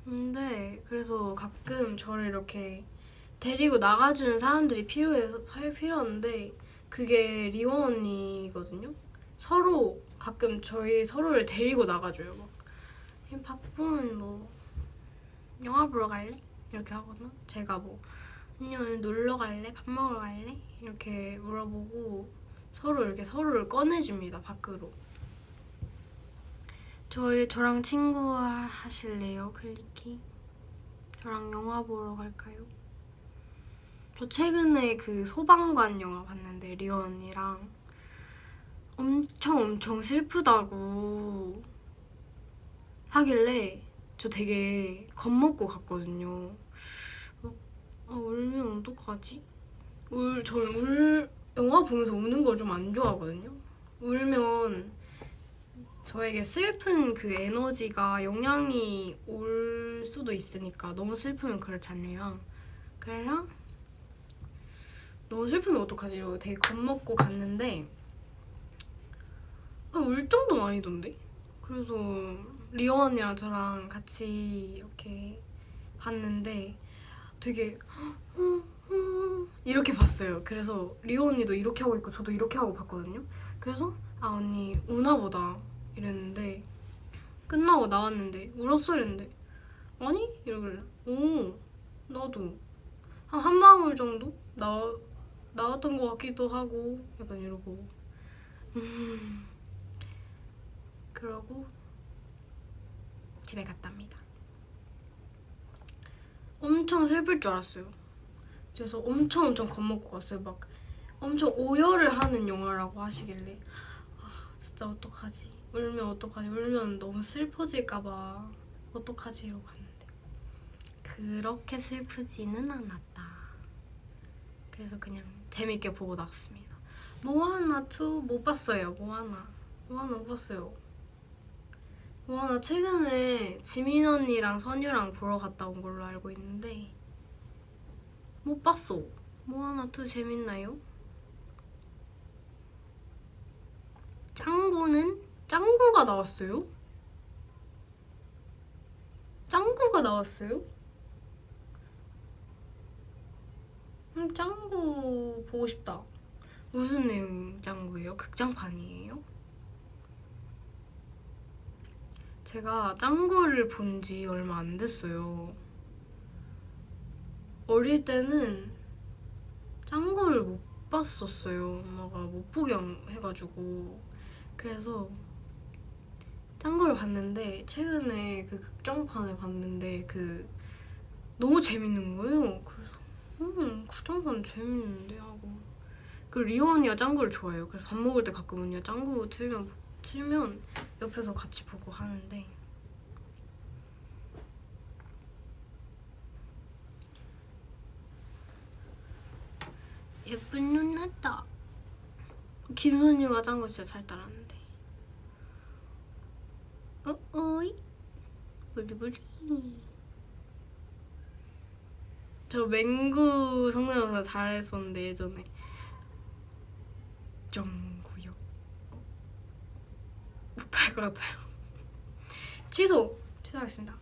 근데 그래서 가끔 저를 이렇게 데리고 나가주는 사람들이 필요한데 그게 리원 언니거든요. 서로 가끔 저희 서로를 데리고 나가줘요. 막 바쁜 뭐 영화 보러 갈래? 이렇게 하거나 제가 뭐 언니 오늘 놀러 갈래? 밥 먹으러 갈래? 이렇게 물어보고 서로 이렇게 서로를 꺼내줍니다. 밖으로. 저랑 친구 하실래요? 클리키? 저랑 영화 보러 갈까요? 저 최근에 그 소방관 영화 봤는데 리오 언니랑 엄청 슬프다고 하길래 저 되게 겁먹고 갔거든요. 울면 어떡하지? 저는 영화 보면서 우는 걸 좀 안 좋아하거든요. 울면 저에게 슬픈 그 에너지가 영향이 올 수도 있으니까 너무 슬프면 그렇잖아요. 그래서 너무 슬프면 어떡하지? 이러고 되게 겁먹고 갔는데 울 정도는 아니던데? 그래서 리오 언니랑 저랑 같이 이렇게 봤는데 되게 이렇게 봤어요. 그래서 리오 언니도 이렇게 하고 있고 저도 이렇게 하고 봤거든요. 그래서 언니 우나 보다 이랬는데 끝나고 나왔는데 울었어 이랬는데 아니? 이러길래 나도 한 방울 정도 나왔던 것 같기도 하고 약간 이러고 그러고 집에 갔답니다. 엄청 슬플 줄 알았어요. 그래서 엄청 겁먹고 갔어요. 막 엄청 오열을 하는 영화라고 하시길래 진짜 어떡하지? 울면 어떡하지? 울면 너무 슬퍼질까봐 어떡하지? 이러고 갔는데 그렇게 슬프지는 않았다. 그래서 그냥 재밌게 보고 나왔습니다. 모아나 2 못 봤어요. 모아나 못 봤어요. 모아나 최근에 지민 언니랑 선유랑 보러 갔다 온 걸로 알고 있는데 못 봤어. 모아나 2 재밌나요? 짱구가 나왔어요? 짱구가 나왔어요? 짱구 보고 싶다. 무슨 내용 짱구예요? 극장판이에요? 제가 짱구를 본 지 얼마 안 됐어요. 어릴 때는 짱구를 못 봤었어요. 엄마가 못 보게 해가지고. 그래서 짱구를 봤는데 최근에 그 극장판을 봤는데 너무 재밌는 거예요. 그래서 극장판 재밌는데 하고 그 리오 언니가 짱구를 좋아해요. 그래서 밥 먹을 때 가끔 언니가 짱구 틀면 옆에서 같이 보고 하는데 예쁜 눈 났다. 김선유가 짱구 진짜 잘 따라하는데 어이 부리부리. 저 맹구 성대모사 잘했었는데 예전에 짱구요 못할 것 같아요. 취소하겠습니다.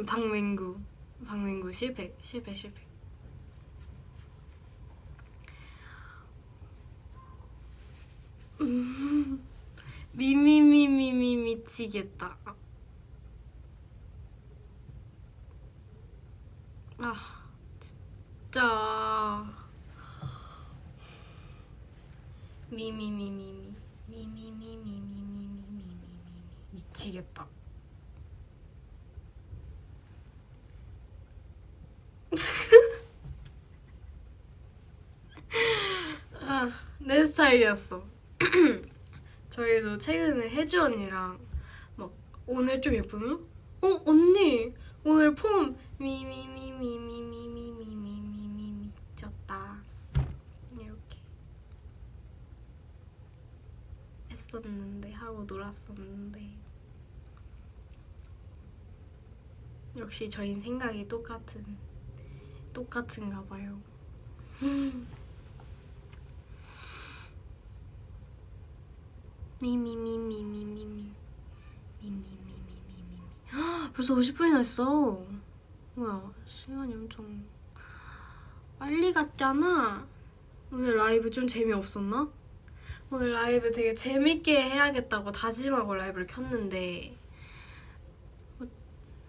박맹구 실패. 미미미미미 미치겠다. 미미미미미 미미미미미미미미미 미치겠다. 아, 내 스타일이었어. 저희도 최근에 혜주 언니랑 막 오늘 좀 예쁘면 언니 오늘 폼 미미미미미미미미미미 미쳤다 이렇게 했었는데 하고 놀았었는데 역시 저희는 생각이 똑같은가 봐요. 미미미미미미미 미미미미미미 벌써 50분이나 했어. 뭐야 시간이 엄청 빨리 갔잖아. 오늘 라이브 좀 재미없었나? 오늘 라이브 되게 재밌게 해야겠다고 다짐하고 라이브를 켰는데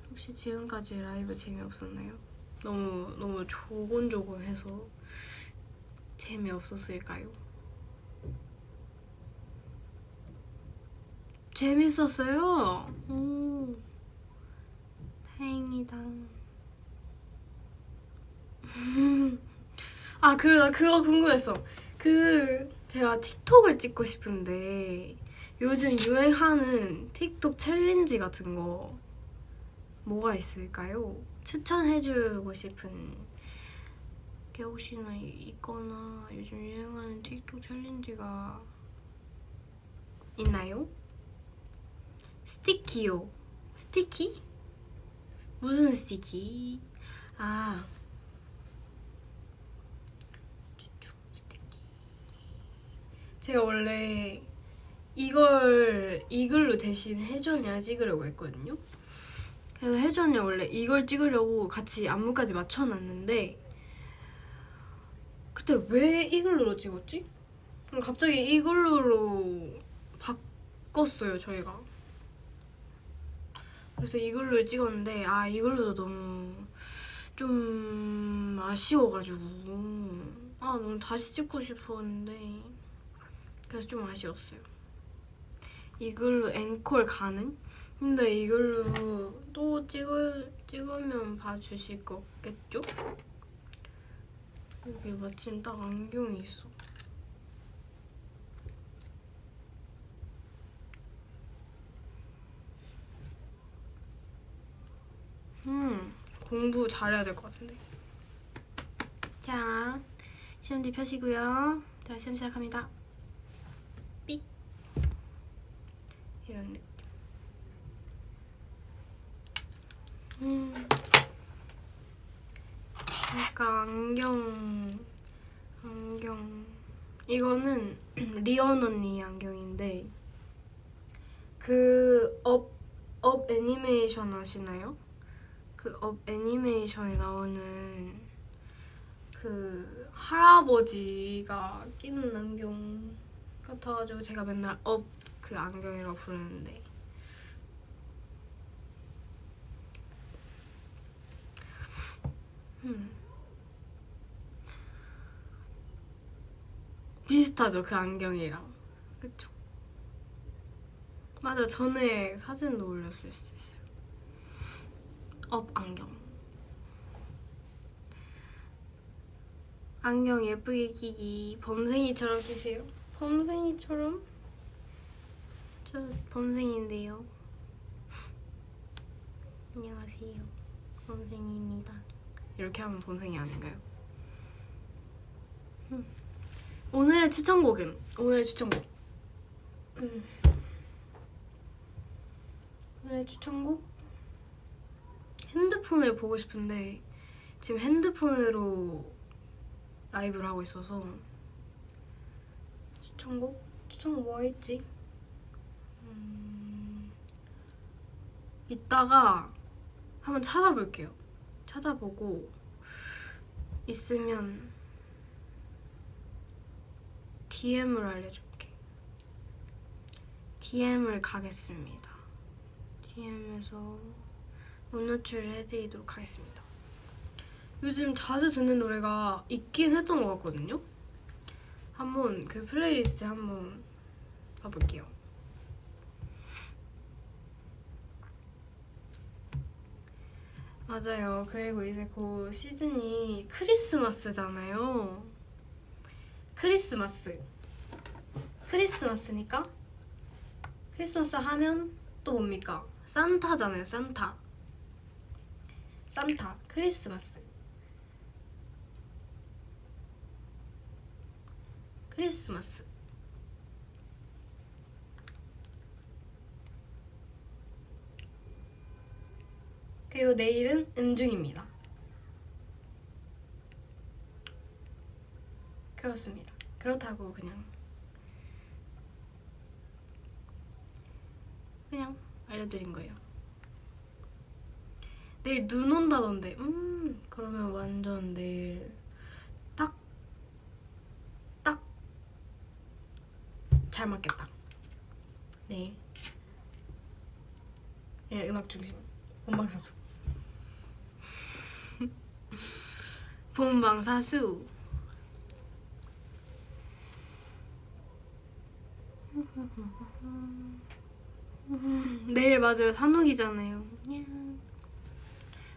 혹시 지금까지 라이브 재미없었나요? 너무 조곤조곤해서 재미없었을까요? 재밌었어요. 오, 다행이다. 아, 그리고 나 그거 궁금했어. 제가 틱톡을 찍고 싶은데 요즘 유행하는 틱톡 챌린지 같은 거 뭐가 있을까요? 추천해주고 싶은 게 혹시나 있거나 요즘 유행하는 틱톡 챌린지가 있나요? 스티키요. 스티키? 무슨 스티키? 아, 스티키. 제가 원래 이걸로 대신 혜주 언니랑 찍으려고 했거든요. 그래서 혜주 언니 원래 이걸 찍으려고 같이 안무까지 맞춰놨는데 그때 왜 이걸로 찍었지? 갑자기 이걸로 바꿨어요 저희가. 그래서 이걸로 찍었는데 이걸로도 너무 좀 아쉬워가지고 너무 다시 찍고 싶었는데 그래서 좀 아쉬웠어요. 이걸로 앵콜 가능? 근데 이걸로 또 찍으면 봐주실 거겠죠? 여기 마침 딱 안경이 있어. 공부 잘해야 될 것 같은데. 자, 시험지 펴시고요. 자, 시험 시작합니다. 삑. 이런 느낌. 약간 안경. 이거는 리언 언니 안경인데 업 애니메이션 아시나요? 그 업 애니메이션에 나오는 그 할아버지가 끼는 안경 같아가지고 제가 맨날 업 그 안경이라고 부르는데 비슷하죠 그 안경이랑. 그쵸? 맞아 전에 사진도 올렸을 수도 있어요. 업 안경 예쁘게 끼기. 범생이처럼 끼세요. 범생이처럼? 저 범생인데요. 안녕하세요. 범생입니다. 이렇게 하면 범생이 아닌가요? 오늘의 추천곡은? 오늘의 추천곡 핸드폰을 보고 싶은데 지금 핸드폰으로 라이브를 하고 있어서 추천곡 뭐 있지? 이따가 한번 찾아볼게요. 찾아보고 있으면 DM을 알려줄게. DM을 가겠습니다. DM에서 문노출을 해드리도록 하겠습니다. 요즘 자주 듣는 노래가 있긴 했던 것 같거든요. 한번 그 플레이리스트 한번 봐볼게요. 맞아요. 그리고 이제 곧 시즌이 크리스마스잖아요. 크리스마스니까 크리스마스 하면 또 뭡니까? 산타잖아요. 산타 크리스마스 그리고 내일은 음중입니다. 그렇습니다. 그렇다고 그냥 알려드린 거예요. 내일 눈 온다던데. 그러면 완전 내일 딱 잘 맞겠다. 내일 음악 중심 본방사수. 본방사수. 내일 맞아요. 산옥이잖아요.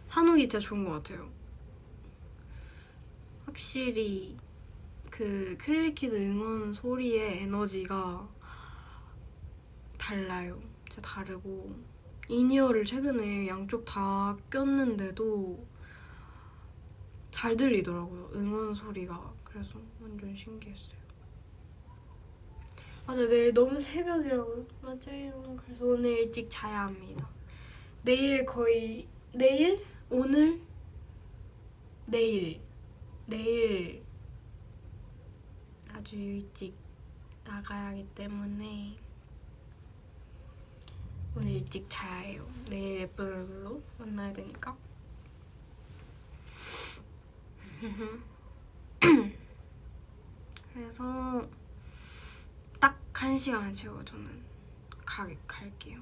산옥이 진짜 좋은 것 같아요. 확실히 그 클리키드 응원 소리의 에너지가 달라요. 진짜 다르고 인이어를 최근에 양쪽 다 꼈는데도 잘 들리더라고요. 응원 소리가. 그래서 완전 신기했어요. 맞아요. 내일 너무 새벽이라고요. 맞아요. 그래서 오늘 일찍 자야 합니다. 내일 거의 오늘 내일 아주 일찍 나가야 하기 때문에 오늘 일찍 자야 해요. 내일 예쁜 얼굴로 만나야 되니까. 그래서 딱 1시간 채워 저는 갈게요.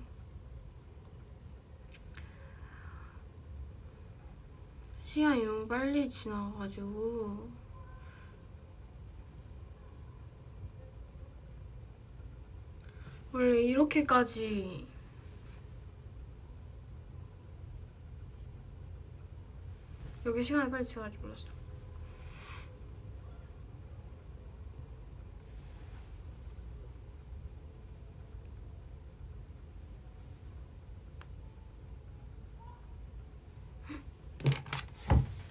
시간이 너무 빨리 지나가가지고 원래 이렇게까지 이렇게 시간이 빨리 지나갈 줄 몰랐어.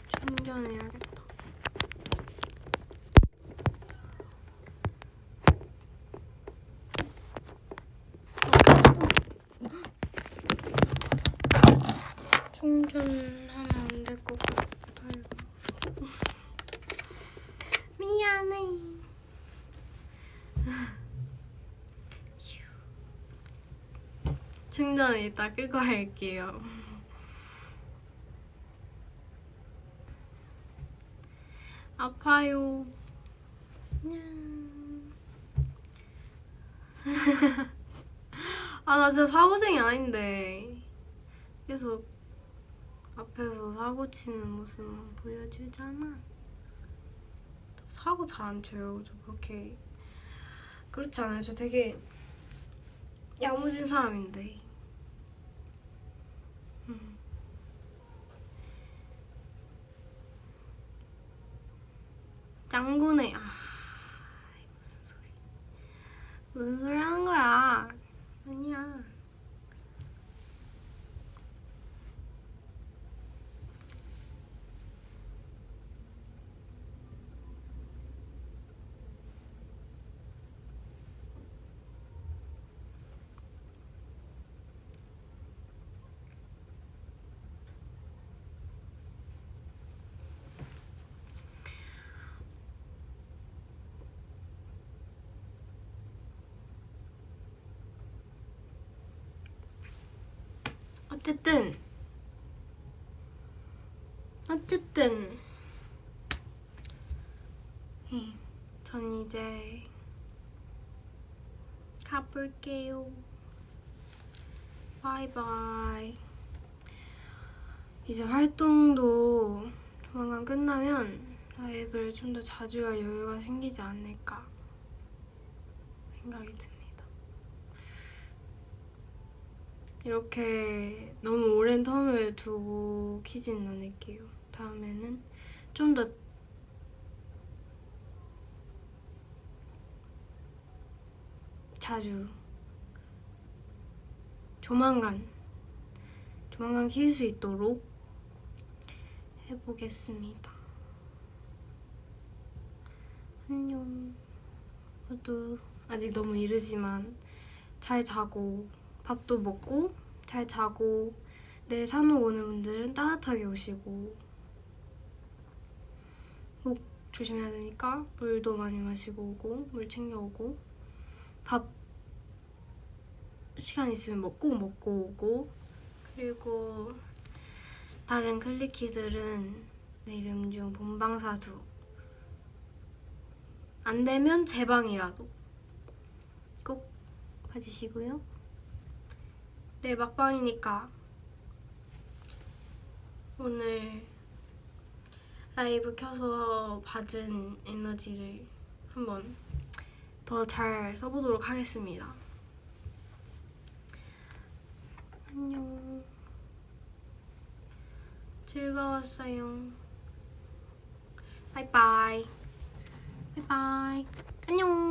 충전해야겠다. 충전하면 안 될 것 같아요. 미안해. 충전은 이따 끄고 할게요. 아파요. 아, 나 진짜 사고쟁이 아닌데 계속 앞에서 사고 치는 모습만 보여주잖아. 저 사고 잘 안 쳐요. 저 그렇게 그렇지 않아요. 저 되게 야무진 사람인데. 짱구네. 무슨 소리 하는 거야? 아니야. 어쨌든 전 이제 가볼게요. 바이바이. 이제 활동도 조만간 끝나면 라이브를 좀 더 자주 할 여유가 생기지 않을까 생각이 듭니다. 이렇게 너무 오랜 텀을 두고 키지는 않을게요. 다음에는 좀 더 자주 조만간 킬 수 있도록 해보겠습니다. 안녕. 모두 아직 너무 이르지만 잘 자고 밥도 먹고 잘 자고 내일 산후 오는 분들은 따뜻하게 오시고 목 조심해야 되니까 물도 많이 마시고 오고 물 챙겨오고 밥 시간 있으면 꼭 먹고 오고 그리고 다른 클리키들은 내 이름 중 본방사수 안 되면 제 방이라도 꼭 봐주시고요. 내일 막방이니까 오늘 라이브 켜서 받은 에너지를 한번 더 잘 써보도록 하겠습니다. 안녕. 즐거웠어요. 바이바이. 바이바이. 안녕.